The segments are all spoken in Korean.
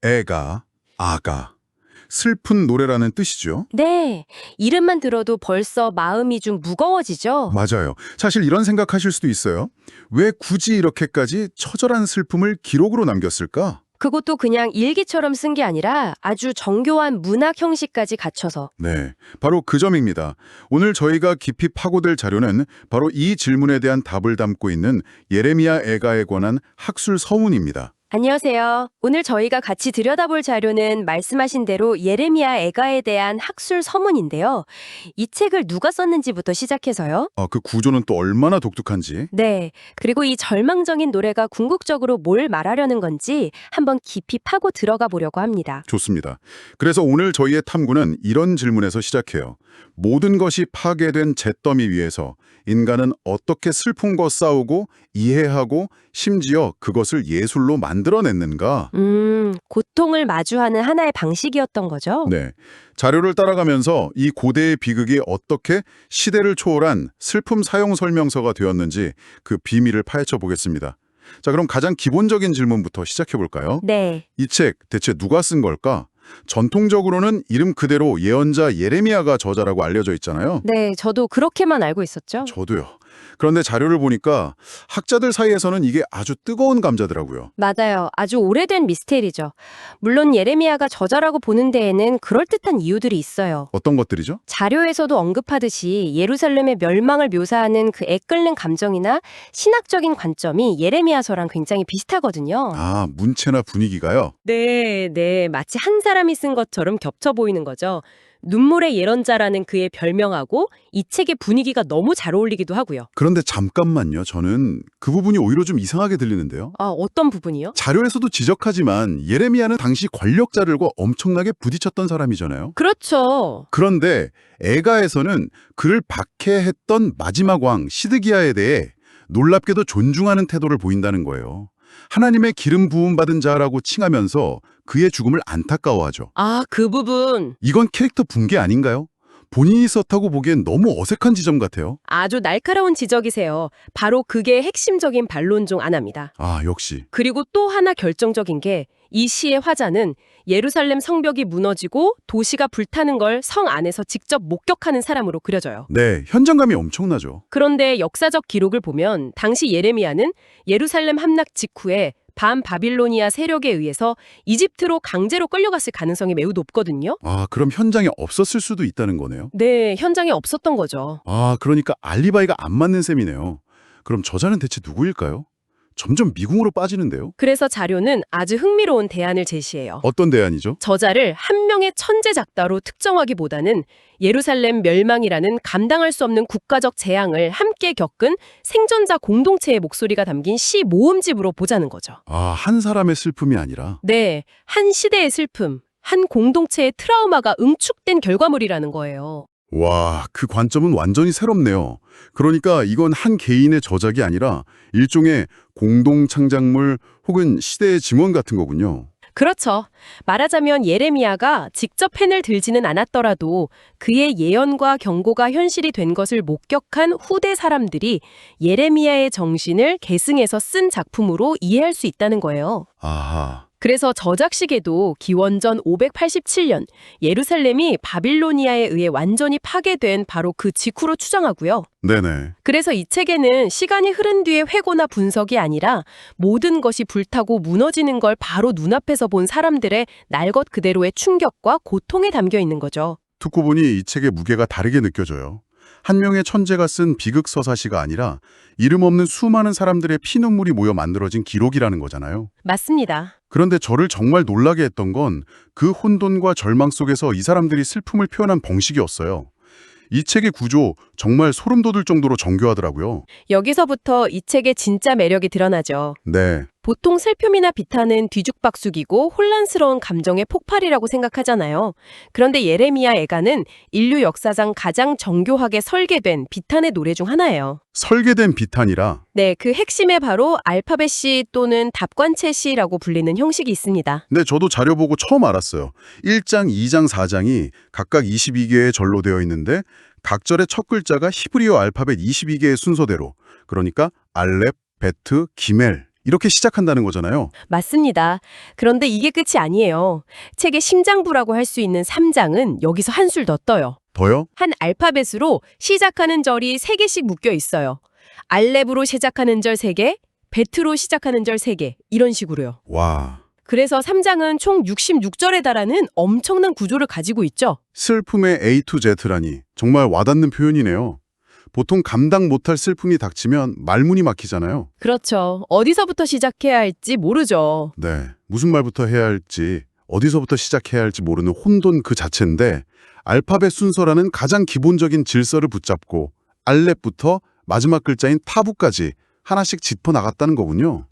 애가, 아가, 슬픈 노래라는 뜻이죠. 네, 이름만 들어도 벌써 마음이 좀 무거워지죠? 맞아요. 사실 이런 생각하실 수도 있어요. 왜 굳이 이렇게까지 처절한 슬픔을 기록으로 남겼을까? 그것도 그냥 일기처럼 쓴 게 아니라 아주 정교한 문학 형식까지 갖춰서. 네, 바로 그 점입니다. 오늘 저희가 깊이 파고들 자료는 바로 이 질문에 대한 답을 담고 있는 예레미야 애가에 관한 학술 서문입니다. 안녕하세요. 오늘 저희가 같이 들여다볼 자료는 말씀하신 대로 예레미야 애가에 대한 학술 서문인데요. 이 책을 누가 썼는지부터 시작해서요. 그 구조는 또 얼마나 독특한지. 네, 그리고 이 절망적인 노래가 궁극적으로 뭘 말하려는 건지 한번 깊이 파고 들어가 보려고 합니다. 좋습니다. 그래서 오늘 저희의 탐구는 이런 질문에서 시작해요. 모든 것이 파괴된 잿더미 위에서 인간은 어떻게 슬픔과 싸우고 이해하고 심지어 그것을 예술로 만들어냈는가? 고통을 마주하는 하나의 방식이었던 거죠? 네. 자료를 따라가면서 이 고대의 비극이 어떻게 시대를 초월한 슬픔 사용 설명서가 되었는지 그 비밀을 파헤쳐 보겠습니다. 자, 그럼 가장 기본적인 질문부터 시작해 볼까요? 네. 이 책 대체 누가 쓴 걸까? 전통적으로는 이름 그대로 예언자 예레미야가 저자라고 알려져 있잖아요. 네, 저도 그렇게만 알고 있었죠. 저도요. 그런데 자료를 보니까 학자들 사이에서는 이게 아주 뜨거운 감자더라고요. 맞아요. 아주 오래된 미스테리죠. 물론 예레미야가 저자라고 보는 데에는 그럴듯한 이유들이 있어요. 어떤 것들이죠? 자료에서도 언급하듯이 예루살렘의 멸망을 묘사하는 그 애끓는 감정이나 신학적인 관점이 예레미야서랑 굉장히 비슷하거든요. 문체나 분위기가요? 네. 마치 한 사람이 쓴 것처럼 겹쳐 보이는 거죠. 눈물의 예언자라는 그의 별명하고 이 책의 분위기가 너무 잘 어울리기도 하고요. 그런데 잠깐만요. 저는 그 부분이 오히려 좀 이상하게 들리는데요. 어떤 부분이요? 자료에서도 지적하지만 예레미야는 당시 권력자들과 엄청나게 부딪혔던 사람이잖아요. 그렇죠. 그런데 애가에서는 그를 박해했던 마지막 왕 시드기야에 대해 놀랍게도 존중하는 태도를 보인다는 거예요. 하나님의 기름 부음 받은 자라고 칭하면서 그의 죽음을 안타까워하죠. 그 부분. 이건 캐릭터 붕괴 아닌가요? 본인이 썼다고 보기엔 너무 어색한 지점 같아요. 아주 날카로운 지적이세요. 바로 그게 핵심적인 반론 중 하나입니다. 역시. 그리고 또 하나 결정적인 게 이 시의 화자는 예루살렘 성벽이 무너지고 도시가 불타는 걸 성 안에서 직접 목격하는 사람으로 그려져요. 네, 현장감이 엄청나죠. 그런데 역사적 기록을 보면 당시 예레미야는 예루살렘 함락 직후에 반바빌로니아 세력에 의해서 이집트로 강제로 끌려갔을 가능성이 매우 높거든요. 그럼 현장에 없었을 수도 있다는 거네요. 네, 현장에 없었던 거죠. 그러니까 알리바이가 안 맞는 셈이네요. 그럼 저자는 대체 누구일까요? 점점 미궁으로 빠지는데요. 그래서 자료는 아주 흥미로운 대안을 제시해요. 어떤 대안이죠? 저자를 한 명의 천재 작가로 특정하기보다는 예루살렘 멸망이라는 감당할 수 없는 국가적 재앙을 함께 겪은 생존자 공동체의 목소리가 담긴 시 모음집으로 보자는 거죠. 한 사람의 슬픔이 아니라. 네, 한 시대의 슬픔, 한 공동체의 트라우마가 응축된 결과물이라는 거예요. 와, 그 관점은 완전히 새롭네요. 그러니까 이건 한 개인의 저작이 아니라 일종의 공동 창작물 혹은 시대의 증언 같은 거군요. 그렇죠. 말하자면 예레미야가 직접 펜을 들지는 않았더라도 그의 예언과 경고가 현실이 된 것을 목격한 후대 사람들이 예레미야의 정신을 계승해서 쓴 작품으로 이해할 수 있다는 거예요. 아하. 그래서 저작식에도 기원전 587년 예루살렘이 바빌로니아에 의해 완전히 파괴된 바로 그 직후로 추정하고요. 네네. 그래서 이 책에는 시간이 흐른 뒤의 회고나 분석이 아니라 모든 것이 불타고 무너지는 걸 바로 눈앞에서 본 사람들의 날 것 그대로의 충격과 고통에 담겨 있는 거죠. 듣고 보니 이 책의 무게가 다르게 느껴져요. 한 명의 천재가 쓴 비극서사시가 아니라 이름 없는 수많은 사람들의 피눈물이 모여 만들어진 기록이라는 거잖아요. 맞습니다. 그런데 저를 정말 놀라게 했던 건 그 혼돈과 절망 속에서 이 사람들이 슬픔을 표현한 방식이었어요. 이 책의 구조 정말 소름 돋을 정도로 정교하더라고요. 여기서부터 이 책의 진짜 매력이 드러나죠. 네. 보통 슬픔이나 비탄은 뒤죽박죽이고 혼란스러운 감정의 폭발이라고 생각하잖아요. 그런데 예레미야 애가는 인류 역사상 가장 정교하게 설계된 비탄의 노래 중 하나예요. 설계된 비탄이라. 네, 그 핵심에 바로 알파벳 시 또는 답관체 시라고 불리는 형식이 있습니다. 네, 저도 자료 보고 처음 알았어요. 1장, 2장, 4장이 각각 22개의 절로 되어 있는데 각 절의 첫 글자가 히브리어 알파벳 22개의 순서대로, 그러니까 알렙, 베트, 기멜 이렇게 시작한다는 거잖아요. 맞습니다. 그런데 이게 끝이 아니에요. 책의 심장부라고 할 수 있는 3장은 여기서 한술 더 떠요. 더요? 한 알파벳으로 시작하는 절이 3개씩 묶여 있어요. 알렙으로 시작하는 절 3개, 베트로 시작하는 절 3개, 이런 식으로요. 와, 그래서 3장은 총 66절에 달하는 엄청난 구조를 가지고 있죠. 슬픔의 A to Z라니 정말 와닿는 표현이네요. 보통 감당 못할 슬픔이 닥치면 말문이 막히잖아요. 그렇죠. 어디서부터 시작해야 할지 모르죠. 네, 무슨 말부터 해야 할지, 어디서부터 시작해야 할지 모르는 혼돈 그 자체인데 알파벳 순서라는 가장 기본적인 질서를 붙잡고 알렙부터 마지막 글자인 타부까지 하나씩 짚어나갔다는 거군요.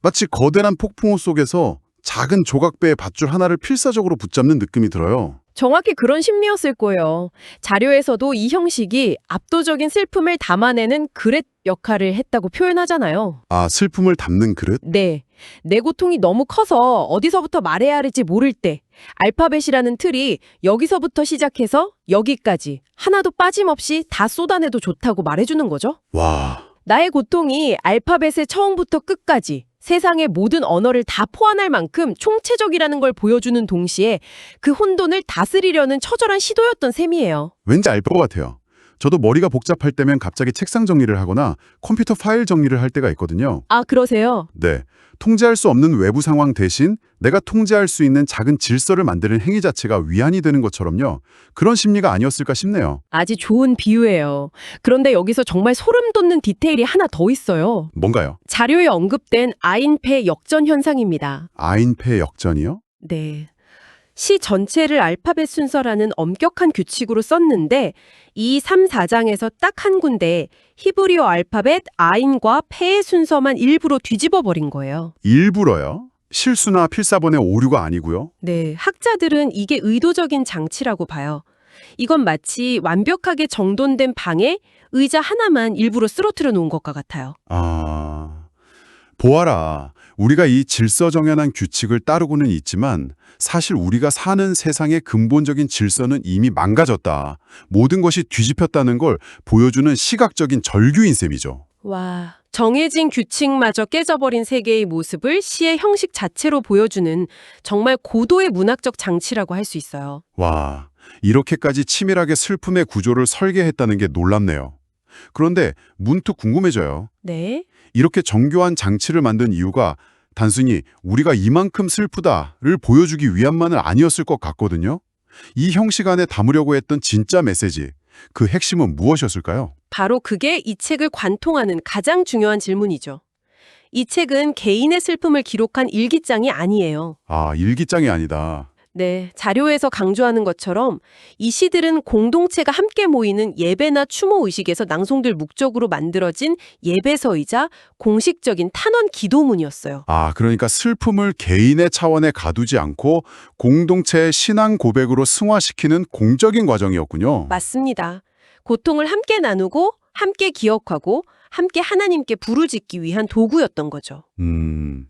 마치 거대한 폭풍우 속에서 작은 조각배의 밧줄 하나를 필사적으로 붙잡는 느낌이 들어요. 정확히 그런 심리였을 거예요. 자료에서도 이 형식이 압도적인 슬픔을 담아내는 그릇 역할을 했다고 표현하잖아요. 아, 슬픔을 담는 그릇? 네. 내 고통이 너무 커서 어디서부터 말해야 할지 모를 때 알파벳이라는 틀이 여기서부터 시작해서 여기까지 하나도 빠짐없이 다 쏟아내도 좋다고 말해주는 거죠. 와, 나의 고통이 알파벳의 처음부터 끝까지 세상의 모든 언어를 다 포함할 만큼 총체적이라는 걸 보여주는 동시에 그 혼돈을 다스리려는 처절한 시도였던 셈이에요. 왠지 알 것 같아요. 저도 머리가 복잡할 때면 갑자기 책상 정리를 하거나 컴퓨터 파일 정리를 할 때가 있거든요. 아, 그러세요? 네, 통제할 수 없는 외부 상황 대신 내가 통제할 수 있는 작은 질서를 만드는 행위 자체가 위안이 되는 것처럼요. 그런 심리가 아니었을까 싶네요. 아주 좋은 비유예요. 그런데 여기서 정말 소름 돋는 디테일이 하나 더 있어요. 뭔가요? 자료에 언급된 아인패 역전 현상입니다. 아인패 역전이요? 네. 시 전체를 알파벳 순서라는 엄격한 규칙으로 썼는데 이 3, 4장에서 딱 한 군데 히브리어 알파벳 아인과 패의 순서만 일부러 뒤집어 버린 거예요. 일부러요? 실수나 필사본의 오류가 아니고요? 네, 학자들은 이게 의도적인 장치라고 봐요. 이건 마치 완벽하게 정돈된 방에 의자 하나만 일부러 쓰러뜨려 놓은 것과 같아요. 아, 보아라. 우리가 이 질서정연한 규칙을 따르고는 있지만 사실 우리가 사는 세상의 근본적인 질서는 이미 망가졌다. 모든 것이 뒤집혔다는 걸 보여주는 시각적인 절규인 셈이죠. 와, 정해진 규칙마저 깨져버린 세계의 모습을 시의 형식 자체로 보여주는 정말 고도의 문학적 장치라고 할 수 있어요. 와, 이렇게까지 치밀하게 슬픔의 구조를 설계했다는 게 놀랍네요. 그런데 문득 궁금해져요. 네. 이렇게 정교한 장치를 만든 이유가 단순히 우리가 이만큼 슬프다를 보여주기 위함만은 아니었을 것 같거든요. 이 형식 안에 담으려고 했던 진짜 메시지, 그 핵심은 무엇이었을까요? 바로 그게 이 책을 관통하는 가장 중요한 질문이죠. 이 책은 개인의 슬픔을 기록한 일기장이 아니에요. 아, 일기장이 아니다. 네, 자료에서 강조하는 것처럼 이 시들은 공동체가 함께 모이는 예배나 추모 의식에서 낭송될 목적으로 만들어진 예배서이자 공식적인 탄원 기도문이었어요. 아, 그러니까 슬픔을 개인의 차원에 가두지 않고 공동체의 신앙 고백으로 승화시키는 공적인 과정이었군요. 맞습니다. 고통을 함께 나누고 함께 기억하고 함께 하나님께 부르짖기 위한 도구였던 거죠.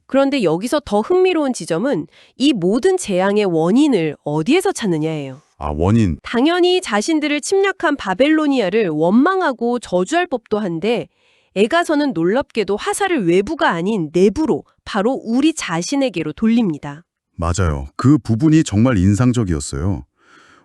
그런데 여기서 더 흥미로운 지점은 이 모든 재앙의 원인을 어디에서 찾느냐예요. 아, 원인. 당연히 자신들을 침략한 바벨로니아를 원망하고 저주할 법도 한데 애가서는 놀랍게도 화살을 외부가 아닌 내부로 바로 우리 자신에게로 돌립니다. 맞아요. 그 부분이 정말 인상적이었어요.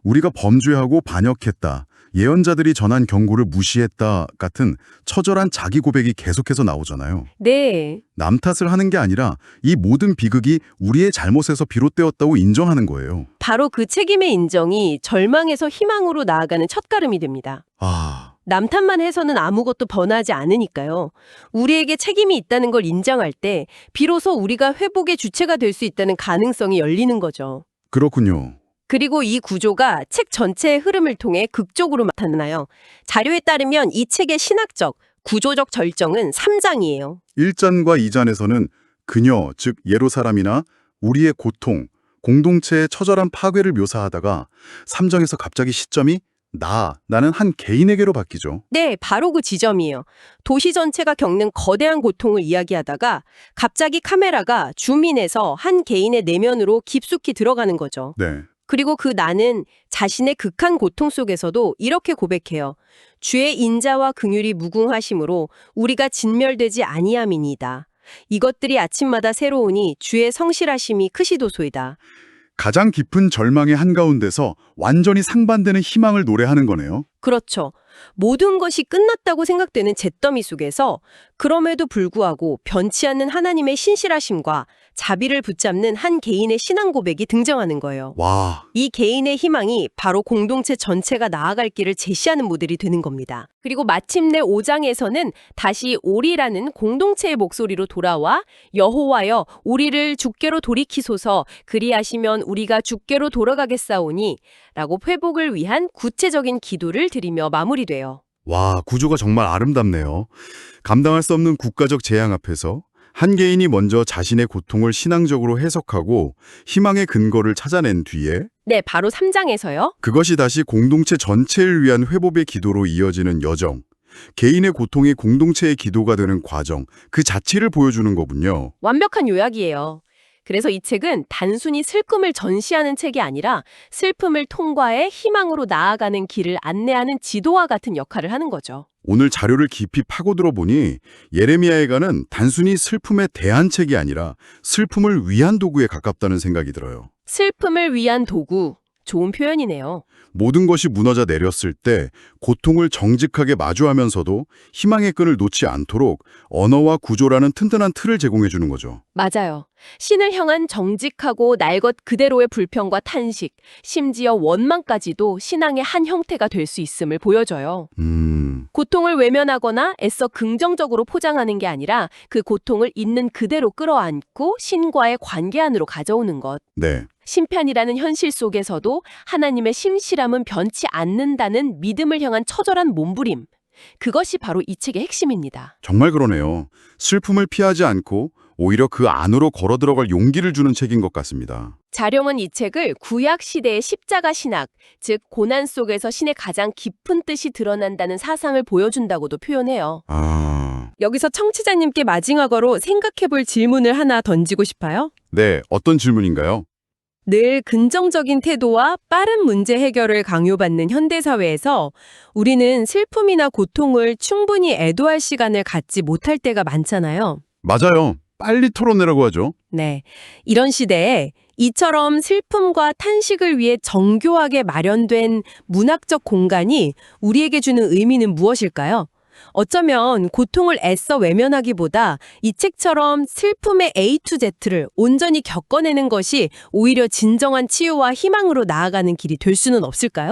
우리가 범죄하고 반역했다. 예언자들이 전한 경고를 무시했다 같은 처절한 자기 고백이 계속해서 나오잖아요. 네. 남 탓을 하는 게 아니라 이 모든 비극이 우리의 잘못에서 비롯되었다고 인정하는 거예요. 바로 그 책임의 인정이 절망에서 희망으로 나아가는 첫걸음이 됩니다. 아, 남 탓만 해서는 아무것도 변하지 않으니까요. 우리에게 책임이 있다는 걸 인정할 때 비로소 우리가 회복의 주체가 될 수 있다는 가능성이 열리는 거죠. 그렇군요. 그리고 이 구조가 책 전체의 흐름을 통해 극적으로 나타나요. 자료에 따르면 이 책의 신학적, 구조적 절정은 3장이에요. 1장과 2장에서는 그녀, 즉 예루살렘이나 우리의 고통, 공동체의 처절한 파괴를 묘사하다가 3장에서 갑자기 시점이 나는 한 개인에게로 바뀌죠. 네, 바로 그 지점이에요. 도시 전체가 겪는 거대한 고통을 이야기하다가 갑자기 카메라가 줌인해서 한 개인의 내면으로 깊숙이 들어가는 거죠. 네. 그리고 그 나는 자신의 극한 고통 속에서도 이렇게 고백해요. 주의 인자와 긍휼이 무궁하심으로 우리가 진멸되지 아니함이니이다. 이것들이 아침마다 새로우니 주의 성실하심이 크시도소이다. 가장 깊은 절망의 한가운데서 완전히 상반되는 희망을 노래하는 거네요. 그렇죠. 모든 것이 끝났다고 생각되는 잿더미 속에서 그럼에도 불구하고 변치 않는 하나님의 신실하심과 자비를 붙잡는 한 개인의 신앙 고백이 등장하는 거예요. 와, 이 개인의 희망이 바로 공동체 전체가 나아갈 길을 제시하는 모델이 되는 겁니다. 그리고 마침내 5장에서는 다시 오리라는 공동체의 목소리로 돌아와 여호와여 우리를 주께로 돌이키소서 그리하시면 우리가 주께로 돌아가겠사오니 라고 회복을 위한 구체적인 기도를 드리며 마무리돼요. 와, 구조가 정말 아름답네요. 감당할 수 없는 국가적 재앙 앞에서 한 개인이 먼저 자신의 고통을 신앙적으로 해석하고 희망의 근거를 찾아낸 뒤에 네, 바로 3장에서요. 그것이 다시 공동체 전체를 위한 회복의 기도로 이어지는 여정, 개인의 고통이 공동체의 기도가 되는 과정, 그 자체를 보여주는 거군요. 완벽한 요약이에요. 그래서 이 책은 단순히 슬픔을 전시하는 책이 아니라 슬픔을 통과해 희망으로 나아가는 길을 안내하는 지도와 같은 역할을 하는 거죠. 오늘 자료를 깊이 파고들어 보니 예레미야에가는 단순히 슬픔에 대한 책이 아니라 슬픔을 위한 도구에 가깝다는 생각이 들어요. 슬픔을 위한 도구, 좋은 표현이네요. 모든 것이 무너져 내렸을 때 고통을 정직하게 마주하면서도 희망의 끈을 놓지 않도록 언어와 구조라는 튼튼한 틀을 제공해 주는 거죠. 맞아요. 신을 향한 정직하고 날 것 그대로의 불평과 탄식, 심지어 원망까지도 신앙의 한 형태가 될 수 있음을 보여줘요. 고통을 외면하거나 애써 긍정적으로 포장하는 게 아니라 그 고통을 있는 그대로 끌어안고 신과의 관계 안으로 가져오는 것. 네. 심판이라는 현실 속에서도 하나님의 심실함은 변치 않는다는 믿음을 향한 처절한 몸부림. 그것이 바로 이 책의 핵심입니다. 정말 그러네요. 슬픔을 피하지 않고 오히려 그 안으로 걸어 들어갈 용기를 주는 책인 것 같습니다. 자룡은 이 책을 구약 시대의 십자가 신학, 즉 고난 속에서 신의 가장 깊은 뜻이 드러난다는 사상을 보여준다고도 표현해요. 여기서 청취자님께 마지막으로 생각해볼 질문을 하나 던지고 싶어요. 네, 어떤 질문인가요? 늘 긍정적인 태도와 빠른 문제 해결을 강요받는 현대사회에서 우리는 슬픔이나 고통을 충분히 애도할 시간을 갖지 못할 때가 많잖아요. 맞아요. 빨리 털어내라고 하죠. 네. 이런 시대에 이처럼 슬픔과 탄식을 위해 정교하게 마련된 문학적 공간이 우리에게 주는 의미는 무엇일까요? 어쩌면 고통을 애써 외면하기보다 이 책처럼 슬픔의 A to Z를 온전히 겪어내는 것이 오히려 진정한 치유와 희망으로 나아가는 길이 될 수는 없을까요?